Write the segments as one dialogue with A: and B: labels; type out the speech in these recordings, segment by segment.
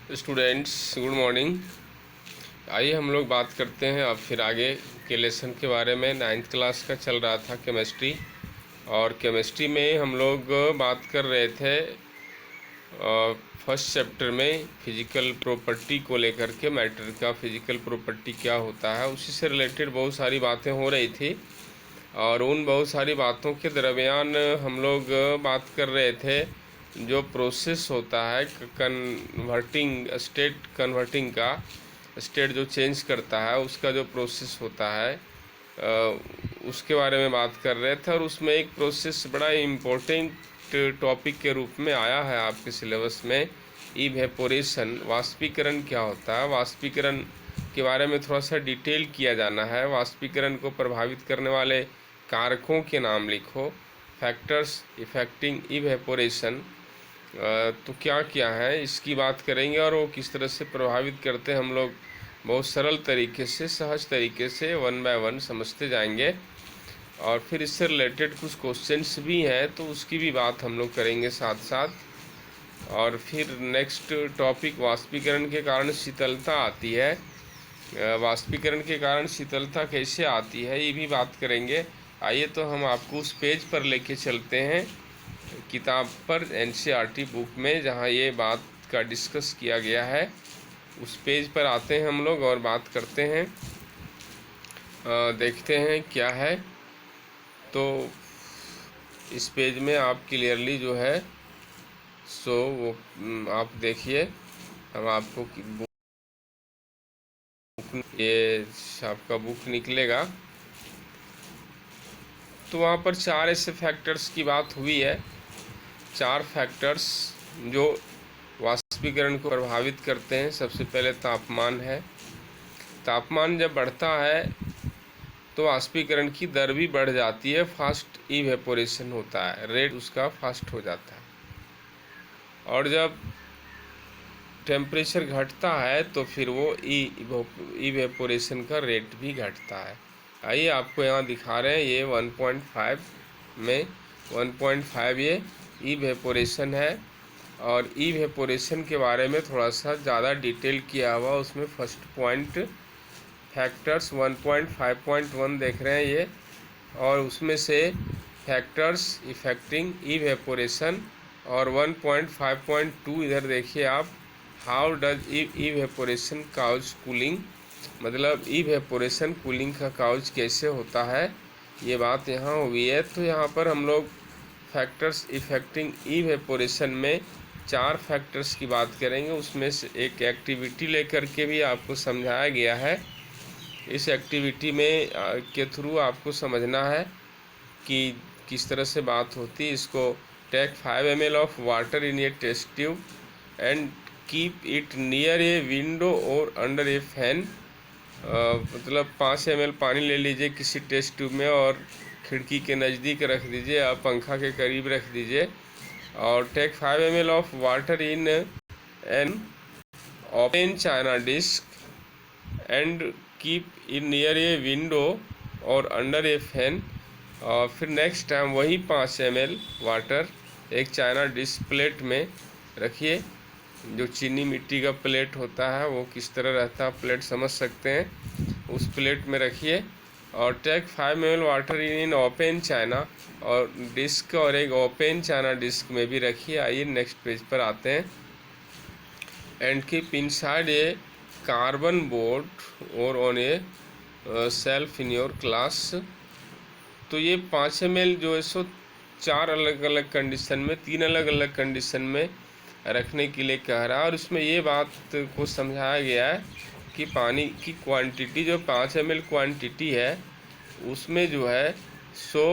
A: Students, good morning. आइए हम लोग बात करते हैं अब फिर आगे के लेसन के बारे में। 9th क्लास का चल रहा था केमिस्ट्री, और केमिस्ट्री में हम लोग बात कर रहे थे फर्स्ट चैप्टर में फिजिकल प्रॉपर्टी को लेकर के। मैटर का फिजिकल प्रॉपर्टी क्या होता है, उसी से रिलेटेड बहुत सारी बातें हो रही थी। और उन बहुत सारी बातों के दरमियान हम लोग बात कर रहे थे जो प्रोसेस होता है कन्वर्टिंग स्टेट, कन्वर्टिंग का स्टेट जो चेंज करता है उसका जो प्रोसेस होता है उसके बारे में बात कर रहे थे। और उसमें एक प्रोसेस बड़ा इम्पोर्टेंट टॉपिक के रूप में आया है आपके सिलेबस में, इवेपोरेशन। वाष्पीकरण क्या होता है, वाष्पीकरण के बारे में थोड़ा सा डिटेल किया जाना है। वाष्पीकरण को प्रभावित करने वाले कारकों के नाम लिखो, फैक्टर्स इफेक्टिंग इवेपोरेशन। तो क्या क्या है इसकी बात करेंगे, और वो किस तरह से प्रभावित करते हैं हम लोग बहुत सरल तरीके से, सहज तरीके से 1 बाय 1 समझते जाएंगे। और फिर इससे रिलेटेड कुछ क्वेश्चंस भी हैं तो उसकी भी बात हम लोग करेंगे साथ साथ। और फिर नेक्स्ट टॉपिक, वाष्पीकरण के कारण शीतलता आती है। वाष्पीकरण के कारण शीतलता कैसे आती है ये भी बात करेंगे। आइए तो हम आपको उस पेज पर लेके चलते हैं किताब पर, एनसीईआरटी बुक में, जहाँ ये बात का डिस्कस किया गया है। उस पेज पर आते हैं हम लोग और बात करते हैं, देखते हैं क्या है। तो इस पेज में आप क्लियरली जो है सो वो आप देखिए, हम आपको बुक, ये आपका बुक निकलेगा तो वहाँ पर 4 ऐसे फैक्टर्स की बात हुई है। 4 फैक्टर्स जो वाष्पीकरण को प्रभावित करते हैं। सबसे पहले तापमान है। तापमान जब बढ़ता है तो वाष्पीकरण की दर भी बढ़ जाती है, फास्ट इवेपोरेशन होता है, रेट उसका फास्ट हो जाता है। और जब टेम्परेचर घटता है तो फिर वो इवेपोरेशन का रेट भी घटता है। आइए आपको यहाँ दिखा रहे हैं, ये 1.5 में 1.5 ये इवेपोरेशन है। और इवेपोरेशन के बारे में थोड़ा सा ज़्यादा डिटेल किया हुआ, उसमें फर्स्ट पॉइंट फैक्टर्स 1.5.1 देख रहे हैं ये, और उसमें से फैक्टर्स इफेक्टिंग इवेपोरेशन। और 1.5.2 इधर देखिए आप, how does evaporation cause cooling, मतलब इवेपोरेशन कूलिंग का काउज कैसे होता है, ये बात यहाँ हुई है। तो यहाँ पर हम लोग फैक्टर्स इफेक्टिंग इवेपोरेशन में 4 फैक्टर्स की बात करेंगे। उसमें से एक एक्टिविटी लेकर के भी आपको समझाया गया है। इस एक्टिविटी में के थ्रू आपको समझना है कि किस तरह से बात होती है। इसको take 5 ml of water in a test tube and keep it near a window और अंडर ए फैन। मतलब 5 ml पानी ले लीजिए किसी टेस्ट ट्यूब में और खिड़की के नज़दीक रख दीजिए, आप पंखा के करीब रख दीजिए। और take 5 ml of water in an open china dish and keep in near a window और अंडर ए फैन। और फिर नेक्स्ट टाइम वही 5 ml वाटर एक चाइना डिस्क प्लेट में रखिए। जो चीनी मिट्टी का प्लेट होता है वो किस तरह रहता है प्लेट समझ सकते हैं, उस प्लेट में रखिए। और take 5 ml water in open china और डिस्क, और एक ओपन चाइना डिस्क में भी रखिए। आइए नेक्स्ट पेज पर आते हैं। And keep inside a carbon board और on a shelf in your class. तो ये 5 ml जो है सो 4 अलग अलग कंडीशन में, 3 अलग अलग कंडीशन में रखने के लिए कह रहा है। और उसमें ये बात को समझाया गया है कि पानी की क्वांटिटी जो 5 ml क्वांटिटी है उसमें जो है सो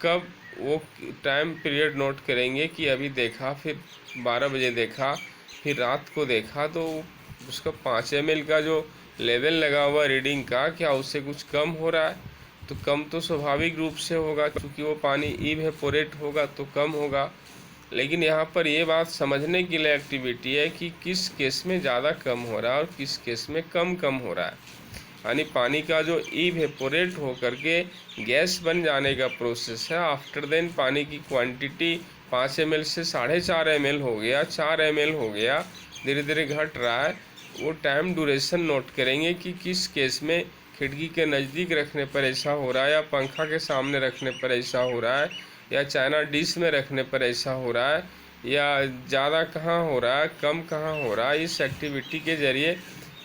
A: कब वो टाइम पीरियड नोट करेंगे कि अभी देखा, फिर 12 बजे देखा, फिर रात को देखा, तो उसका 5 ml का जो लेवल लगा हुआ रीडिंग का, क्या उससे कुछ कम हो रहा है? तो कम तो स्वाभाविक रूप से होगा, क्योंकि वो पानी इवेपोरेट होगा तो कम होगा। लेकिन यहाँ पर ये बात समझने के लिए एक्टिविटी है कि किस केस में ज़्यादा कम हो रहा है और किस केस में कम हो रहा है। यानी पानी का जो इवेपोरेट हो करके गैस बन जाने का प्रोसेस है, आफ्टर देन पानी की क्वांटिटी 5 ml से 4.5 ml हो गया, 4 ml हो गया, धीरे धीरे घट रहा है, वो टाइम ड्यूरेशन नोट करेंगे कि किस केस में खिड़की के नज़दीक रखने पर ऐसा हो रहा है, या पंखा के सामने रखने पर ऐसा हो रहा है, या चाइना डिश में रखने पर ऐसा हो रहा है, या ज़्यादा कहाँ हो रहा है, कम कहाँ हो रहा है। इस एक्टिविटी के ज़रिए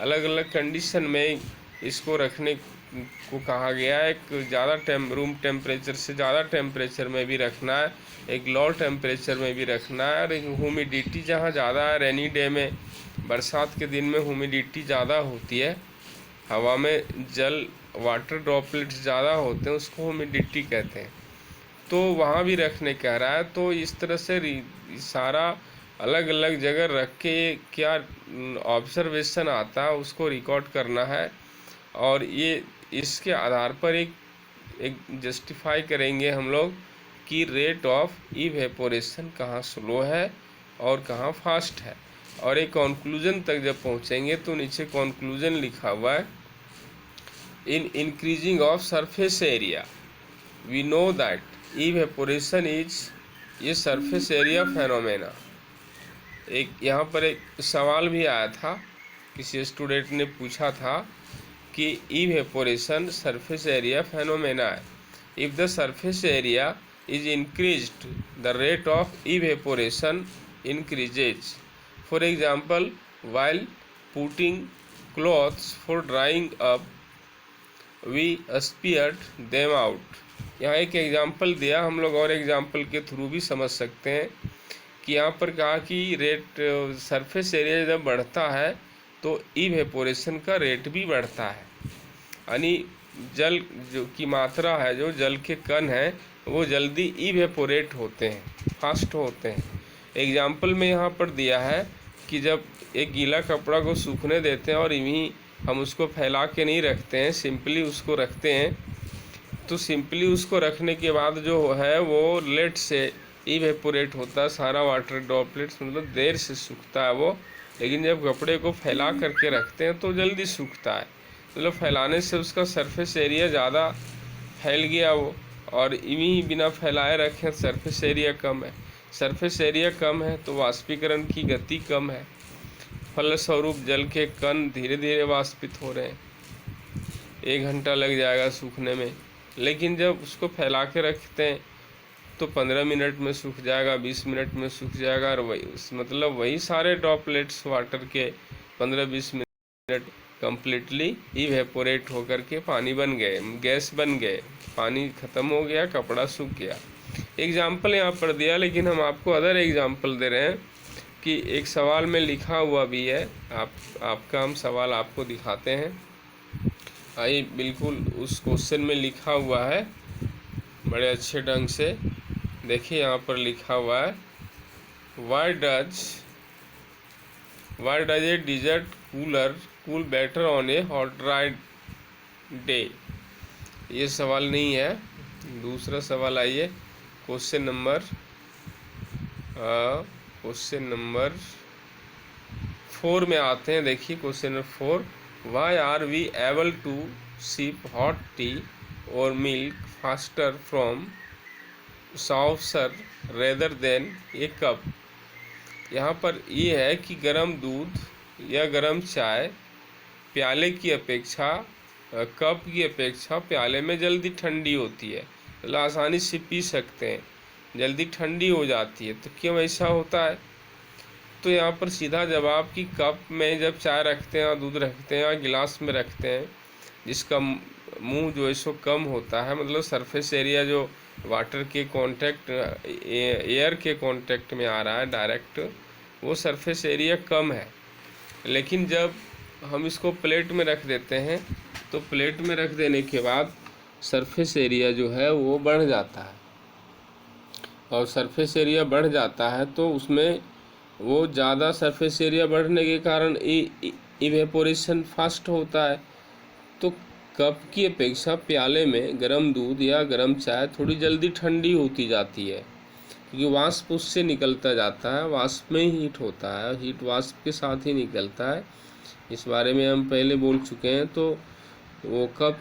A: अलग अलग कंडीशन में इसको रखने को कहा गया है। एक ज़्यादा रूम टेम्परेचर से ज़्यादा टेम्परेचर में भी रखना है, एक लो टेम्परेचर में भी रखना है, और एक ह्यूमिडिटी जहाँ ज़्यादा है, रेनी डे में, बरसात के दिन में ह्यूमिडिटी ज़्यादा होती है, हवा में जल वाटर ड्रॉपलेट्स ज़्यादा होते हैं, उसको ह्यूमिडिटी कहते हैं, तो वहाँ भी रखने कह रहा है। तो इस तरह से सारा अलग अलग जगह रख के क्या ऑब्जर्वेशन आता है उसको रिकॉर्ड करना है, और ये इसके आधार पर एक जस्टिफाई करेंगे हम लोग कि रेट ऑफ इवेपोरेशन कहाँ स्लो है और कहाँ फास्ट है। और एक कंक्लूजन तक जब पहुँचेंगे तो नीचे कंक्लूजन लिखा हुआ है, in increasing of surface area we know that evaporation is ये सरफेस एरिया फेनोमेना। एक यहाँ पर एक सवाल भी आया था, किसी स्टूडेंट ने पूछा था कि इवेपोरेशन सरफेस एरिया फेनोमेना है। If the surface area is increased, the rate of evaporation increases. For example, while putting clothes for drying up, we spared them out. यहाँ एक एग्जाम्पल दिया हम लोग, और एग्जाम्पल के थ्रू भी समझ सकते हैं कि यहाँ पर कहा कि रेट सरफेस एरिया जब बढ़ता है तो इवेपोरेशन का रेट भी बढ़ता है, यानी जल जो की मात्रा है, जो जल के कण हैं वो जल्दी इवेपोरेट होते हैं, फास्ट होते हैं। एग्जाम्पल में यहाँ पर दिया है कि जब एक गीला कपड़ा को सूखने देते हैं और यूँ हम उसको फैला के नहीं रखते हैं, सिंपली उसको रखते हैं, तो सिंपली उसको रखने के बाद जो है वो लेट से इवेपोरेट होता है, सारा वाटर ड्रॉपलेट्स, मतलब देर से सूखता है वो। लेकिन जब कपड़े को फैला करके रखते हैं तो जल्दी सूखता है, मतलब फैलाने से उसका सरफेस एरिया ज़्यादा फैल गया वो, और यूँ बिना फैलाए रखें सरफेस एरिया कम है। सरफेस एरिया कम है तो वाष्पीकरण की गति कम है, फलस्वरूप जल के कण धीरे धीरे वाष्पित हो रहे हैं, 1 घंटा लग जाएगा सूखने में। लेकिन जब उसको फैला के रखते हैं तो 15 मिनट में सूख जाएगा, 20 मिनट में सूख जाएगा, और वही सारे ड्रॉपलेट्स वाटर के 15-20 मिनट कम्प्लीटली इवेपोरेट होकर के पानी बन गए, गैस बन गए, पानी ख़त्म हो गया, कपड़ा सूख गया। एग्जाम्पल यहाँ पर दिया, लेकिन हम आपको अदर एग्जाम्पल दे रहे हैं कि एक सवाल में लिखा हुआ भी है, आपका हम सवाल आपको दिखाते हैं। आइए, बिल्कुल उस क्वेश्चन में लिखा हुआ है बड़े अच्छे ढंग से, देखिए यहाँ पर लिखा हुआ है, why does a desert cool better on a hot dry day. ये सवाल नहीं है, दूसरा सवाल। आइए क्वेश्चन नंबर 4 में आते हैं। देखिए question number 4, why are we able to sip hot tea और milk faster from saucer rather than a cup. यहाँ पर ये है कि गर्म दूध या गर्म चाय प्याले की अपेक्षा, कप की अपेक्षा प्याले में जल्दी ठंडी होती है, मतलब आसानी से पी सकते हैं, जल्दी ठंडी हो जाती है। तो क्यों ऐसा होता है? तो यहाँ पर सीधा जवाब कि कप में जब चाय रखते हैं, दूध रखते हैं, या गिलास में रखते हैं, जिसका मुंह जो है सो कम होता है, मतलब सरफेस एरिया जो वाटर के कांटेक्ट, एयर के कांटेक्ट में आ रहा है डायरेक्ट, वो सरफेस एरिया कम है। लेकिन जब हम इसको प्लेट में रख देते हैं तो प्लेट में रख देने के बाद सरफेस एरिया जो है वो बढ़ जाता है, और सरफेस एरिया बढ़ जाता है तो उसमें वो ज़्यादा सरफेस एरिया बढ़ने के कारण इवेपोरेशन फास्ट होता है। तो कप की अपेक्षा प्याले में गर्म दूध या गर्म चाय थोड़ी जल्दी ठंडी होती जाती है, क्योंकि वाष्प उससे निकलता जाता है, वाष्प में ही हीट होता है, हीट वाष्प के साथ ही निकलता है। इस बारे में हम पहले बोल चुके हैं। तो वो कप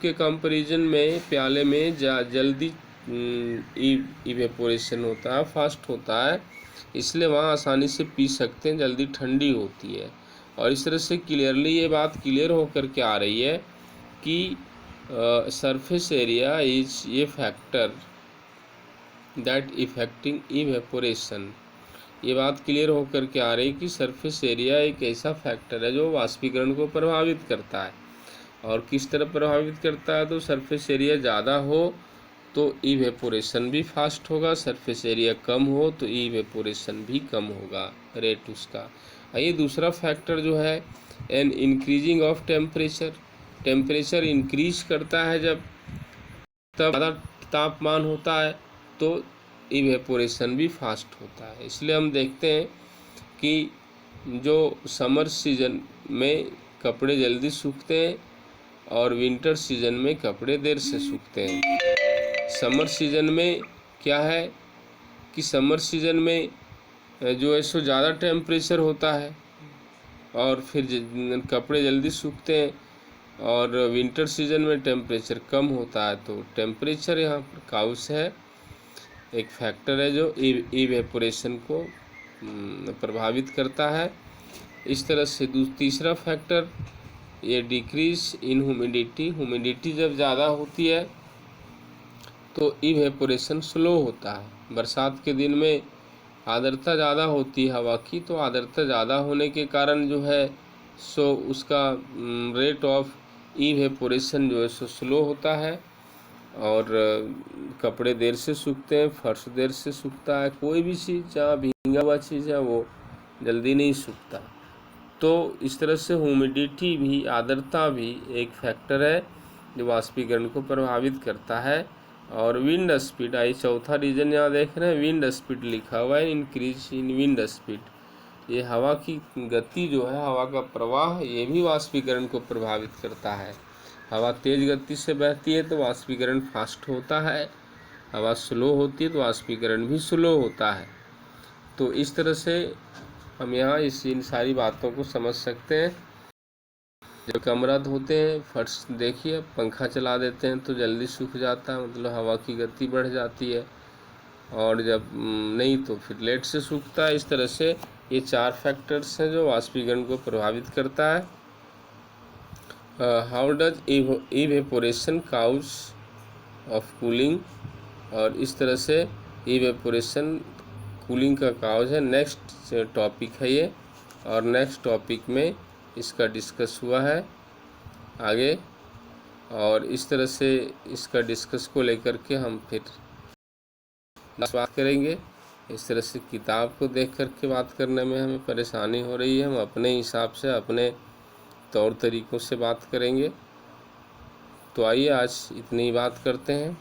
A: के कंपैरिजन में प्याले में जल्दी इवेपोरेशन होता है, फास्ट होता है। इसलिए वहाँ आसानी से पी सकते हैं, जल्दी ठंडी होती है। और इस तरह से क्लियरली ये बात क्लियर होकर के आ रही है कि surface area is a factor that effecting evaporation. ये बात क्लियर होकर के आ रही है कि सरफेस एरिया एक ऐसा फैक्टर है जो वाष्पीकरण को प्रभावित करता है। और किस तरह प्रभावित करता है? तो सरफेस एरिया ज़्यादा हो तो इवेपोरेशन भी फास्ट होगा, सरफेस एरिया कम हो तो इवेपोरेशन भी कम होगा रेट उसका। ये दूसरा फैक्टर जो है an increasing of temperature. Temperature increase करता है जब तब ज़्यादा तापमान होता है तो इवेपोरेशन भी फास्ट होता है। इसलिए हम देखते हैं कि जो समर सीजन में कपड़े जल्दी सूखते हैं और विंटर सीजन में कपड़े देर से सूखते हैं। समर सीजन में क्या है कि समर सीजन में जो है सो ज़्यादा टेम्परेचर होता है और फिर कपड़े जल्दी सूखते हैं, और विंटर सीजन में टेम्परेचर कम होता है। तो टेम्परेचर यहाँ पर काउस है, एक फैक्टर है जो इवेपोरेशन को प्रभावित करता है। इस तरह से तीसरा फैक्टर ये डिक्रीज इन ह्यूमिडिटी। ह्यूमिडिटी जब ज़्यादा होती है तो इवेपोरेशन स्लो होता है। बरसात के दिन में आर्द्रता ज़्यादा होती है हवा की, तो आर्द्रता ज़्यादा होने के कारण जो है सो उसका रेट ऑफ इवेपोरेशन जो है सो स्लो होता है और कपड़े देर से सूखते हैं, फर्श देर से सूखता है। कोई भी चीज़ जहाँ भींगा हुआ चीज़ है वो जल्दी नहीं सूखता। तो इस तरह से ह्यूमिडिटी भी, आर्द्रता भी एक फैक्टर है जो वाष्पीकरण को प्रभावित करता है। और विंड स्पीड, आई चौथा रीजन यहाँ देख रहे हैं, विंड स्पीड लिखा हुआ है, इंक्रीज इन विंड स्पीड। ये हवा की गति जो है, हवा का प्रवाह, ये भी वाष्पीकरण को प्रभावित करता है। हवा तेज़ गति से बहती है तो वाष्पीकरण फास्ट होता है, हवा स्लो होती है तो वाष्पीकरण भी स्लो होता है। तो इस तरह से हम यहाँ इन सारी बातों को समझ सकते हैं। जब कमरा धोते हैं, फर्श देखिए, पंखा चला देते हैं तो जल्दी सूख जाता है, मतलब हवा की गति बढ़ जाती है, और जब नहीं तो फिर लेट से सूखता है। इस तरह से ये 4 फैक्टर्स हैं जो वाष्पीकरण को प्रभावित करता है। How does evaporation cause of cooling, और इस तरह से इवेपोरेशन कूलिंग का काउज है। नेक्स्ट टॉपिक है ये, और नेक्स्ट टॉपिक में इसका डिस्कस हुआ है आगे, और इस तरह से इसका डिस्कस को लेकर के हम फिर बात करेंगे। इस तरह से किताब को देख कर के बात करने में हमें परेशानी हो रही है, हम अपने हिसाब से अपने तौर तरीक़ों से बात करेंगे। तो आइए आज इतनी ही बात करते हैं।